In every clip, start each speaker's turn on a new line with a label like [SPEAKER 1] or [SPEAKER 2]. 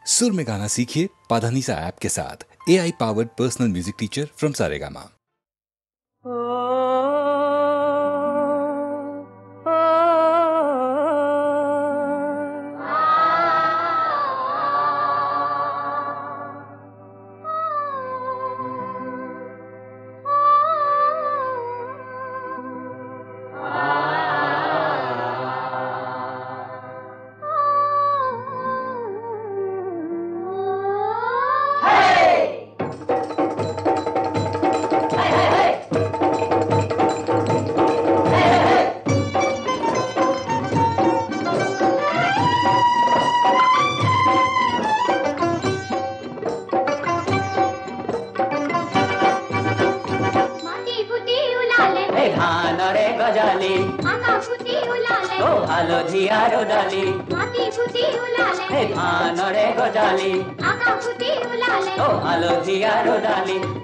[SPEAKER 1] सुर में गाना सीखिए पाधानीसा ऐप के साथ। AI powered personal music teacher from Saregama.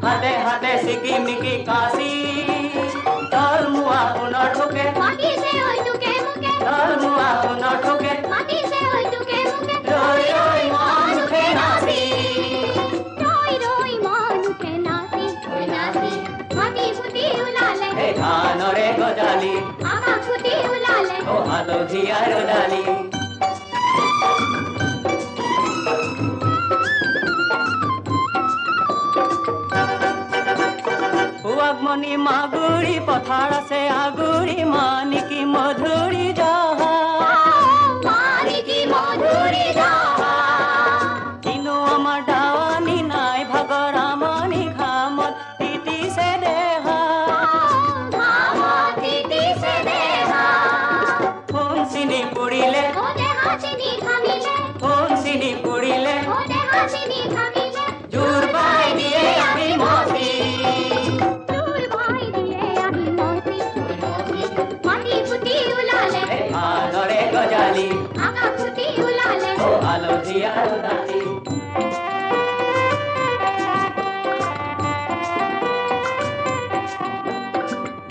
[SPEAKER 2] हाथे हाथे सिकी मिकी काशी तोर मुआ उना ठोके माटी से होई टुके मुके तोर मुआ उना ठोके माटी से होई टुके मुके रोई रोई मानुखे नासी रोई रोई मानुखे नासी नासी माटी फुटी उलाले हे धान रे गजाली आगा फुटी उलाले ओ हालो जिया रोडाली मनी मागुरी पथार से आगुरी मानिकी मधुरी जाहा मानिकी मधुरी जाहा किनु अमर डावानी नाय भगरा मानी घामत तीती से देहा घामत तीती से देहा फोन सिनी पुड़ीले ओ देहा सिनी खामिले फोन सिनी पुड़ीले ओ देहा सिनी खामिले जुर बाई दिए आमी मोती आगा फुटी उलाले ओ आलो जिया रोडाली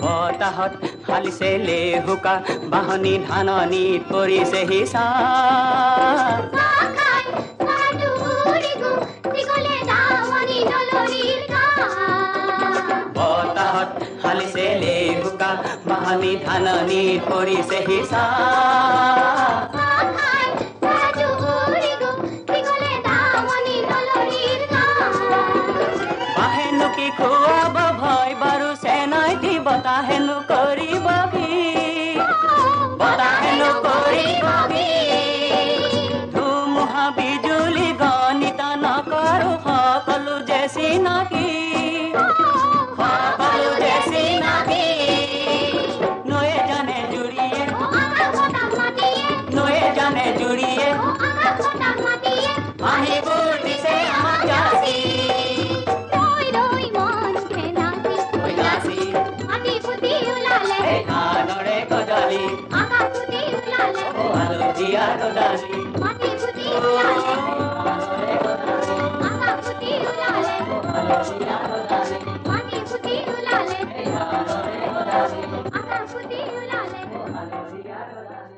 [SPEAKER 2] बताहत हाली से ले हुका बाहनी धाननी परी से हिसा साखाय साडू उरिगु तिगले दावनी नलोरीर का बताहत हाली से ले हुका बाहनी धाननी परी से हिसा खुआब भय बारू सेनाई थी बताहेनु करी बागी बताहेनु करी बागी धुमुहा बिजुली गणिता न करू हकलु जैसी नाकी हकलु जैसी नाकी नोए जाने जुड़िए नोए जाने जुड़िए आही बूटी से आमा जासी आगा फुटी उलाले ओ आलो जिया रोडाली माटी फुटी उलाले आगा फुटी उलाले ओ आलो जिया रोडाली माटी फुटी उलाले आगा फुटी उलाले ओ आलो जिया रोडाली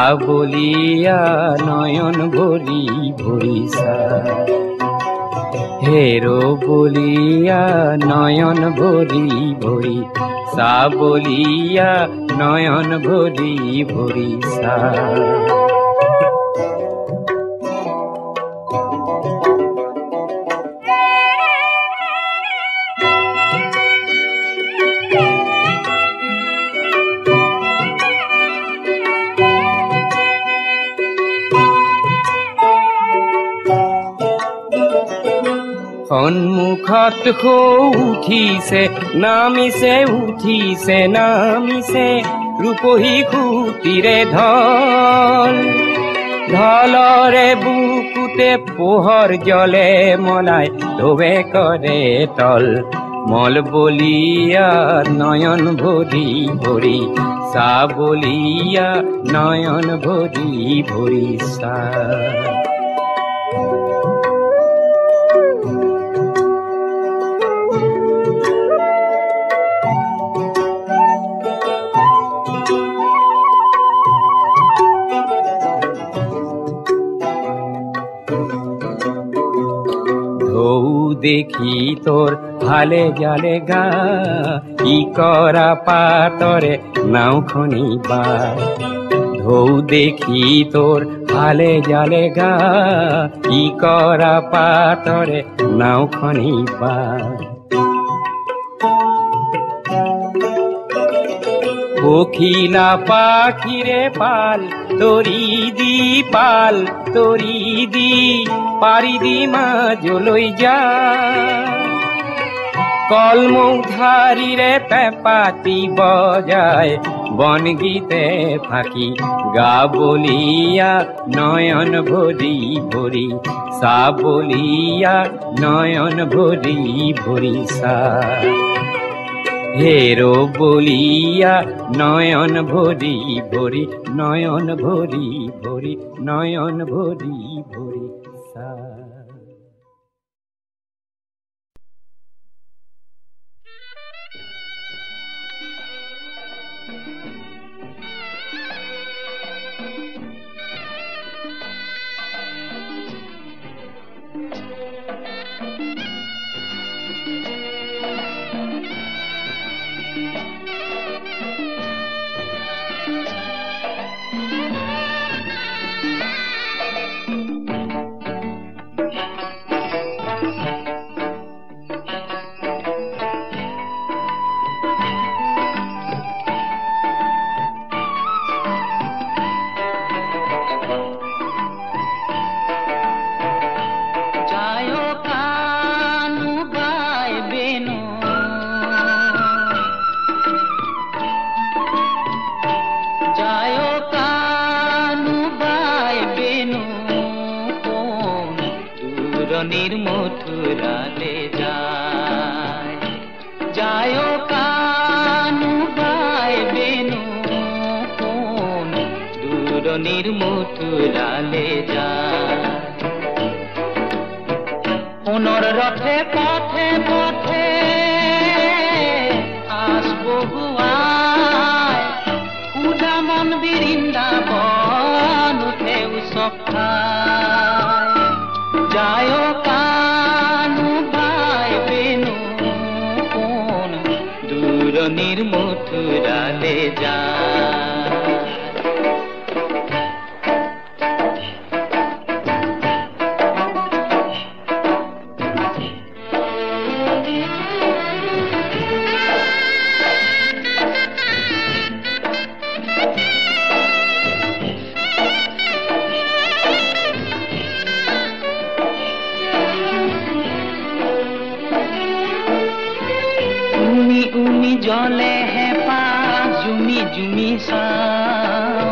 [SPEAKER 3] সাবলিয়া নয়ন ভরি ভরি সা হেরো বলিয়া নয়ন ভরি ভরি সাবলিয়া নয়ন ভরি ভরি সা সন্মুখত উঠিছে নামিছে নামিছে ৰূপহী খুটিৰে ঢল ঢলৰে বুকুতে পোহৰ জলে মলাই ধোবে কৰে তল মল বলিয়া নয়ন ভৰি ভৰি সাবলিয়া নয়ন ভৰি ভৰি সা দেখি তোর হালে জালে গা ই করা পাতরে নাও খনিবা ঢৌ দেখি তোর হালে জালে গা ই করা পাতরে নাও খনিবা কোকিলা পাখিরে পাল তরি দি পারি দি মাজলৈ যা কলমৌধাৰীৰে পেঁপাতি বজায় বন গীতে ফাঁকি গাবলিয়া নয়ন ভৰি ভৰি সাবলিয়া নয়ন ভৰি ভৰি সা হেরো বলিয়া নয়ন ভরি ভরি নয়ন ভরি ভরি নয়ন ভরি ভরি সা
[SPEAKER 2] মথুরালে যায় পুনর রথে পথে পথে আসবো হুয়ায় ক্ষুধা মন বৃন্দাবন উঠে উৎসখায় যায় কানু ভাই বেনু কোন দূরনির মথুরালে যায় জলে হেপা জুমি জুমি চাও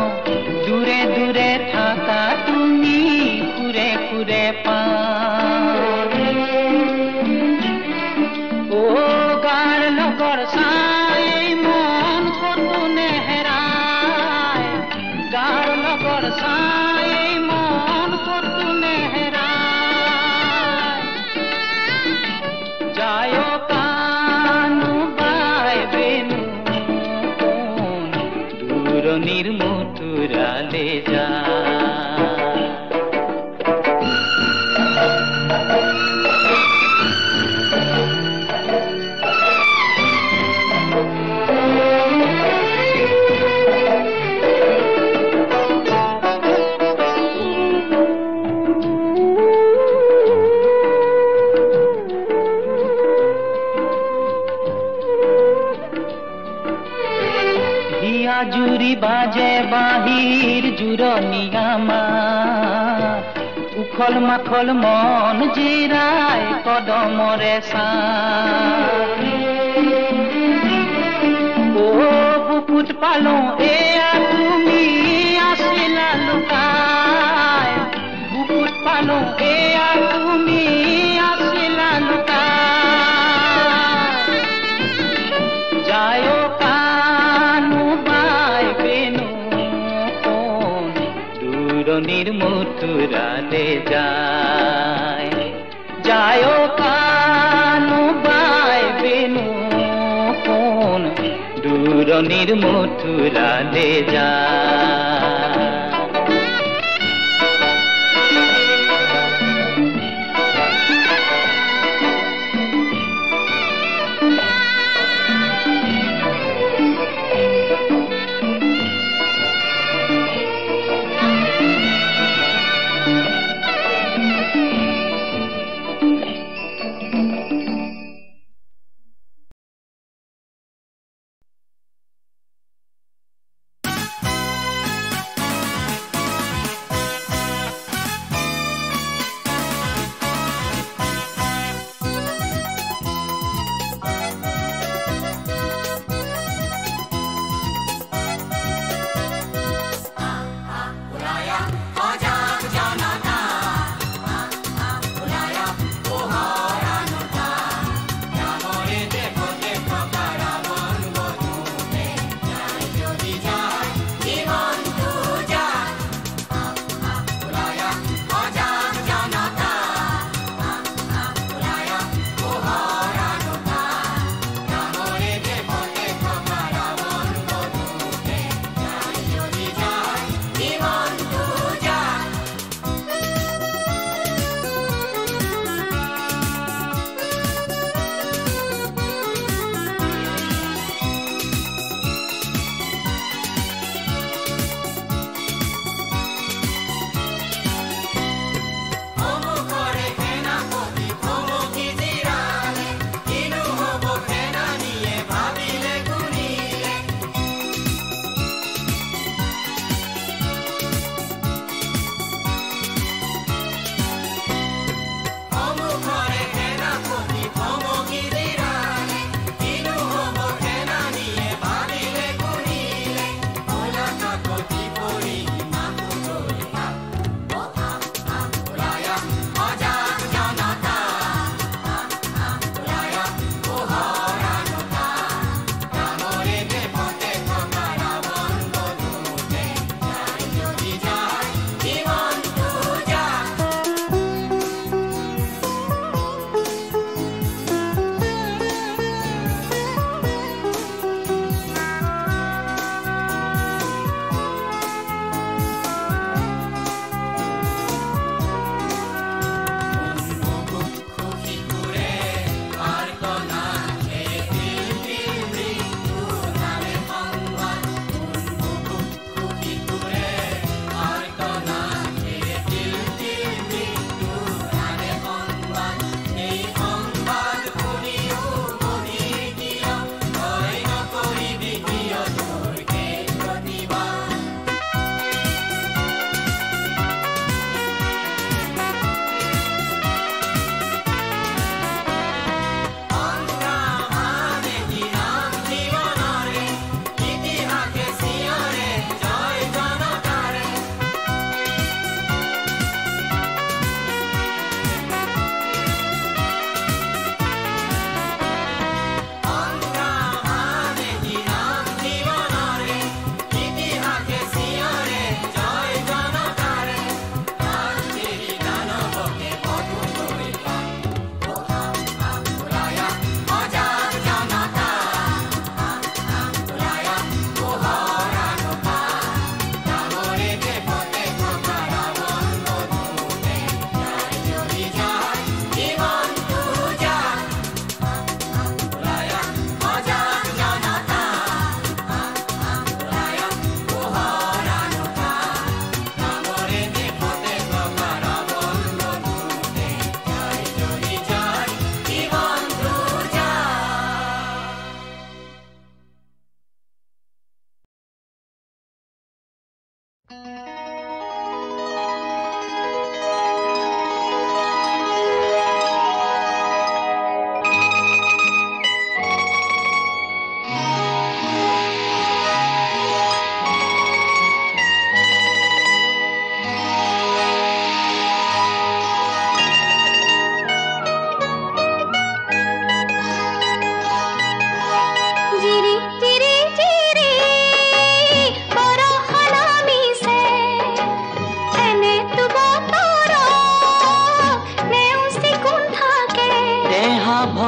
[SPEAKER 2] দূরে দূরে থাকা তুমি ঘুরে ঘুরে পাও ও গাৰ লগৰ চাই মন কতো নেহেৰায় গাৰ লগৰ চাই মন কতো নেহেৰায় যায় নির মথুরা
[SPEAKER 4] ले जा জুরি বাজে বাহির জুরনিয়ামা উখল মাখল মন জিরায় কদমরে সা ও বুকুট পালো এয়া তুমি আসিলা লুকায় বুকুট পালো এয়া তুমি আসিলা লুকায় যায় নির্মথুরালে যায় যায় কানু বাই বেনু কোন দূর নির্মথুরালে যায়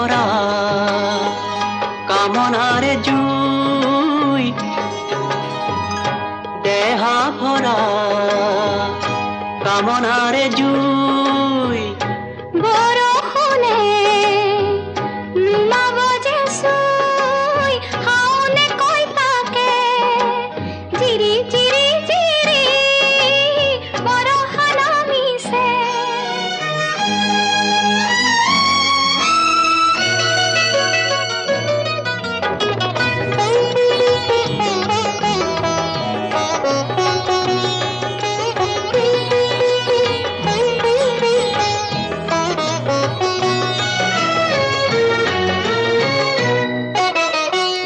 [SPEAKER 2] ভরা কামনারে জুই দেহা ভরা কামনারে জুই
[SPEAKER 5] বৰষুণে নুমাব যে চুই হাওনে কৈ তাকে জিৰি জিৰি জিৰি বৰষা নামিছে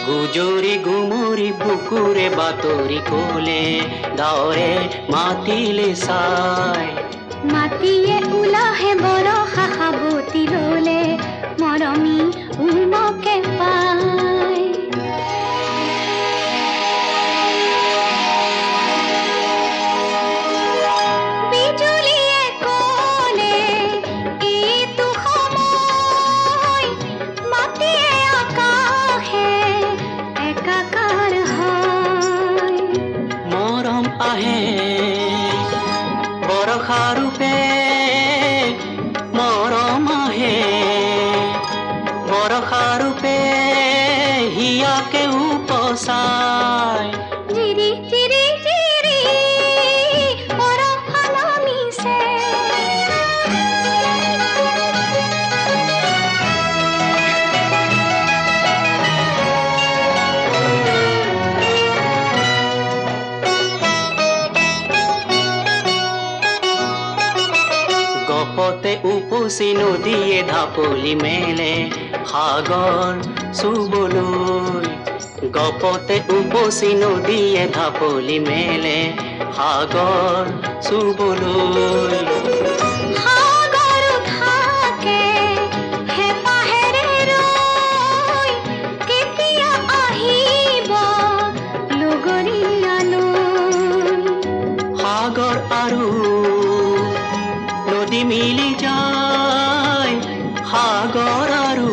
[SPEAKER 2] গুজৰি গুমৰি বুকুৰে বাতৰি কোলে দাৱৰে মাতিলে চাই
[SPEAKER 5] মাটিয়ে ওলাহে বৰষা সাবতি ললে মৰমী উমকে পায় বিজুলীয়ে ক'লে এইটো সময় মাটিয়ে আকাশে একাকাৰ হয়
[SPEAKER 2] মৰম আহে বৰষা ৰূপে মৰম আহে বৰষা ৰূপে হিয়াকে উপচাই
[SPEAKER 5] জিৰি জিৰি জিৰি বৰষা নামিছে
[SPEAKER 2] গপতে উপচি নদীয়ে ঢাপলি মেলে সাগৰ চুবলৈ গপতে উপচি নদীয়ে ঢাপলি মেলে সাগৰ চুবলৈ
[SPEAKER 5] সাগৰ থাকে হেঁপাহেৰে ৰৈ কেতিয়া আহিব লগৰীয়ালৈ
[SPEAKER 2] সাগৰ আৰু নদী মিলি যায় সাগৰ আৰু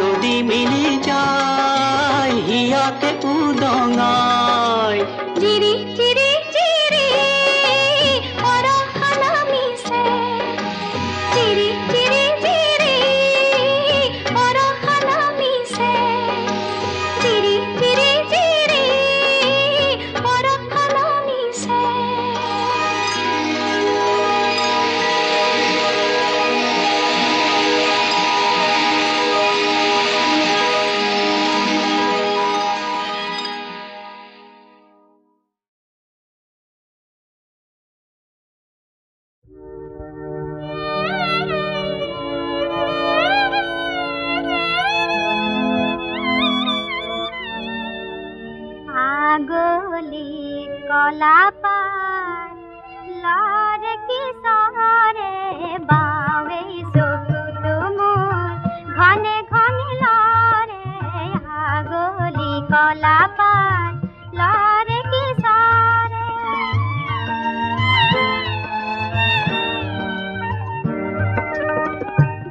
[SPEAKER 2] নদী মিলি যায় হিয়াকে উদঙাই
[SPEAKER 5] জিৰি জিৰি জিৰি বৰষা নামিছে জিৰি জিৰি জিৰি বৰষা নামিছে জিৰি জিৰি জিৰি বৰষা নামিছে আগলি কলাপাত লৰে কিশোৰে বাৱে চকুত মোৰ ঘনে ঘনে লৰে আগলি কলাপাত লৰে কিশোৰে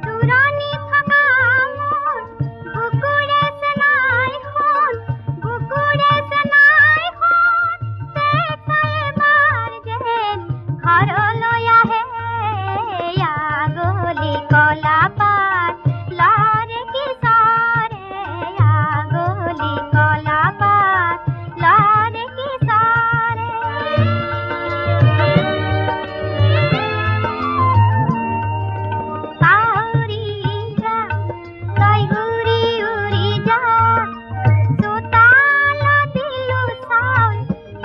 [SPEAKER 5] দূৰণি থকা মোৰ বুকুৰে চেনাই শুন বুকুৰে চেনাই শুন এবাৰ যেন ঘৰলৈ আহে আগলি কলাপাত লৰে কিশোৰে আগলি কলাপাত লৰে কিশোৰে কাউৰী যা তই উৰি উৰি যা চোতালত দিলো চাউল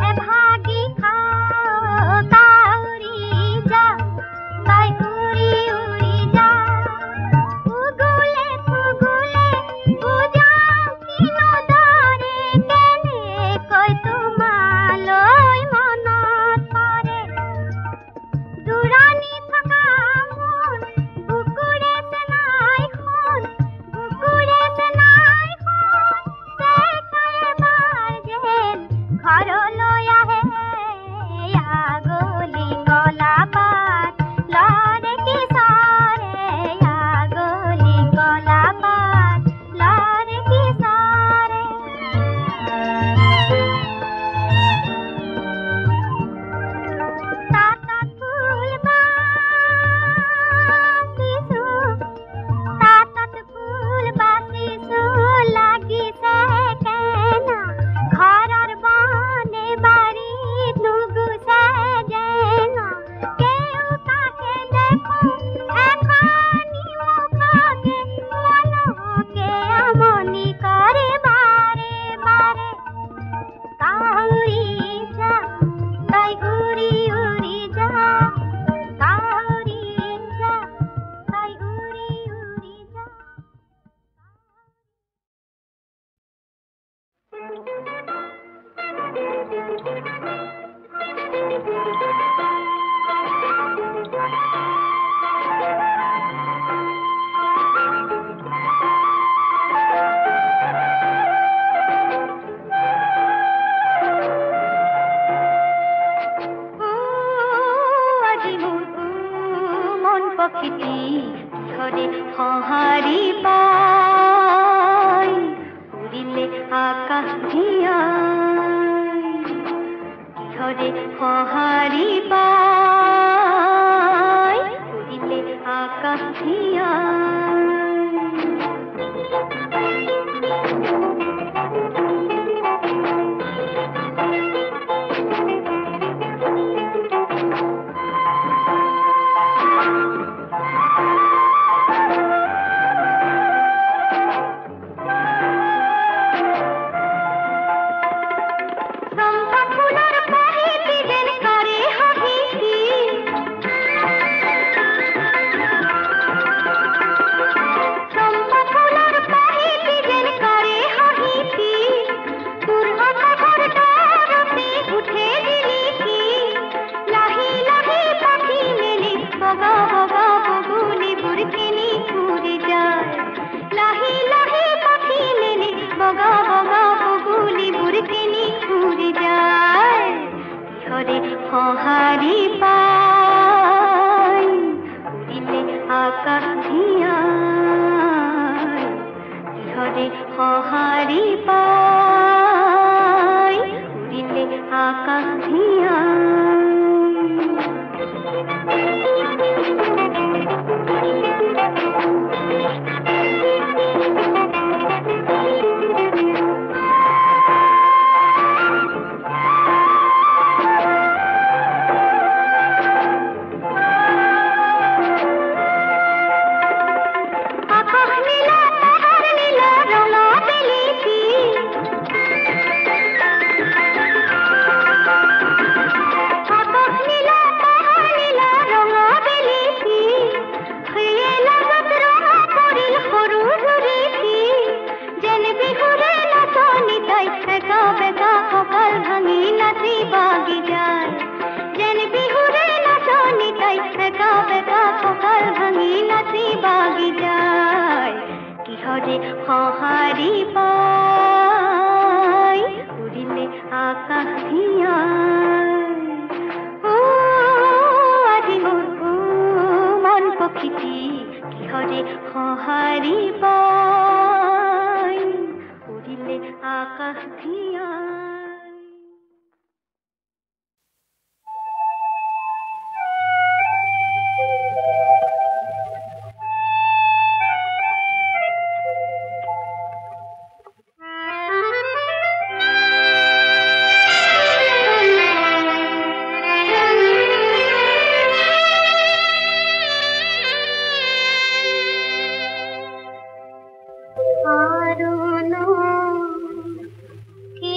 [SPEAKER 5] এভাগি খাওঁ কাউৰী যা তই উৰি উৰি যা সঁহাৰি পাই উৰিলে আকাশ ধিয়াই কিহৰে সঁহাৰি পাই উৰিলে আকাশ ধিয়াই সঁহাৰি পাই উৰিলে আকাশ ধিয়াই কিহৰে সঁহাৰি পাই উৰিলে আকাশ ধিয়াই সঁহাৰি পাই উৰিলে আকাশ ধিয়াই আজি মোৰ মন পক্ষীটি কিহৰে সঁহাৰি পাই উৰিলে আকাশ ধিয়াই কি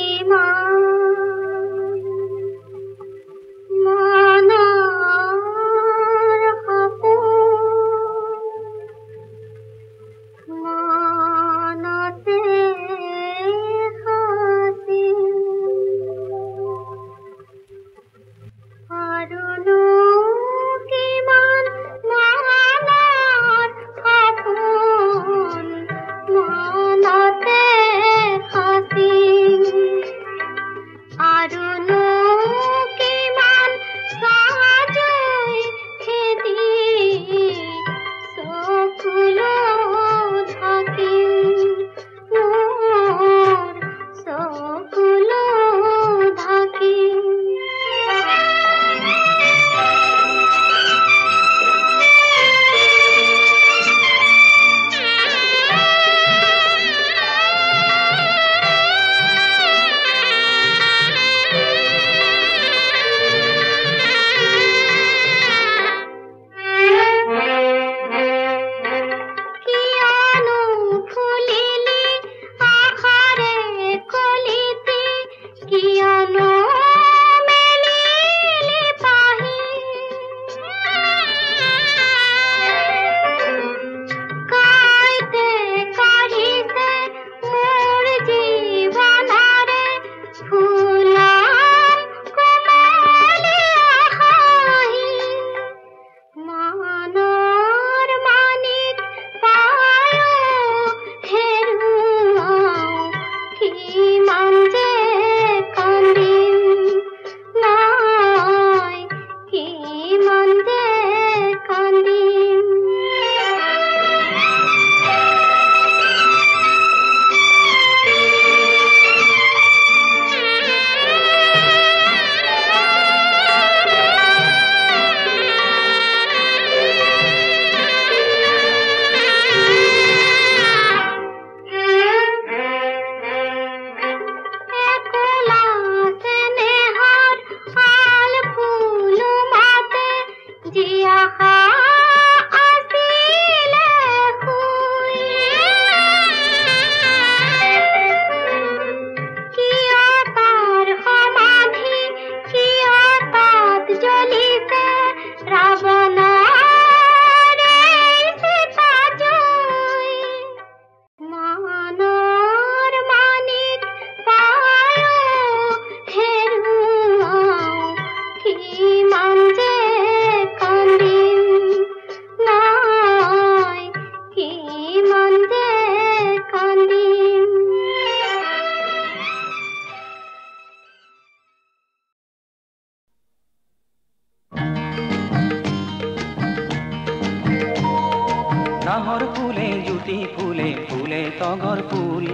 [SPEAKER 6] ফুলে জুতি ফুলে ফুলে তগর ফুল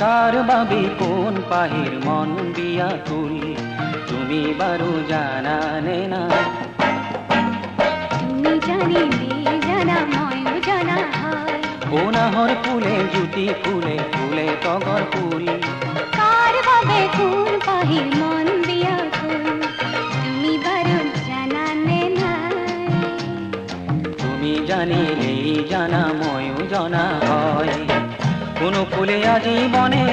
[SPEAKER 6] কার বাবে কোন পাহির মন বিয়াকুল তুমি বারো জানা নে না
[SPEAKER 5] তুমি জানিলে জানা ময়ও জানা হয়
[SPEAKER 6] ও নাহর ফুলে জুতি ফুলে ফুলে তগর ফুল
[SPEAKER 5] কার বাবে কোন পাহির মন বিয়াকুল তুমি বারো জানা নে না
[SPEAKER 6] তুমি জানিলেই জানা ময়ও জানা হয় কোন ফুলে আজীবনে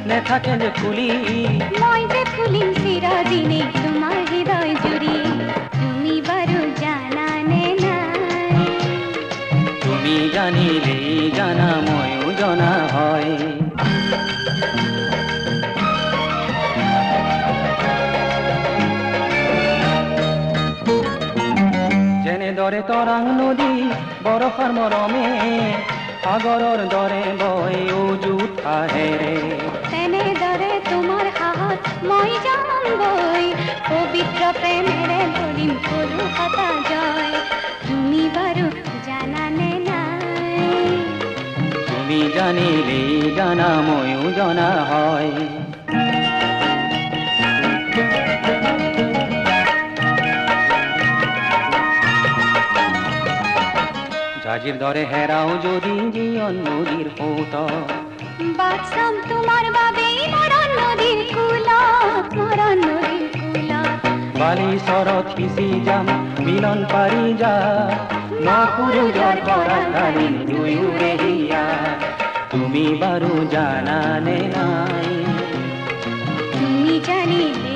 [SPEAKER 6] নে থাকে যে ফুলি
[SPEAKER 5] মই যে ফুলিম চিরদিনে তোমার হৃদয় জুড়ি তুমি বারো জানা নে না
[SPEAKER 6] তুমি জানিলেই জানা ময়ও জানা হয় যেনে দরে তরাং নদী বরফার মরমে সাগৰৰ দৰে বয় উজুত আহেৰে
[SPEAKER 5] তেনে দৰে তোমাৰ হাত মই যাম গৈ পবিত্ৰ প্ৰেমেৰে ধৰিম কলকাতা জয় তুমি বাৰু জানানে নাই
[SPEAKER 6] তুমি জানিলেই জানা ময়ো জনা হয় জাজির দরে হেরাও যদি জীবন নদীর পৌত
[SPEAKER 5] বাঁচলাম তোমার বাবেই মরণ নদীর কুলত মরণ নদীর কুলত
[SPEAKER 6] বালি শরৎ পিছি যাম মিলন পারি যা নকুরুজর পরাকালীন দুয়ুরে হিয়া তুমি বারু জানা নে নাই
[SPEAKER 5] তুমি জানিলে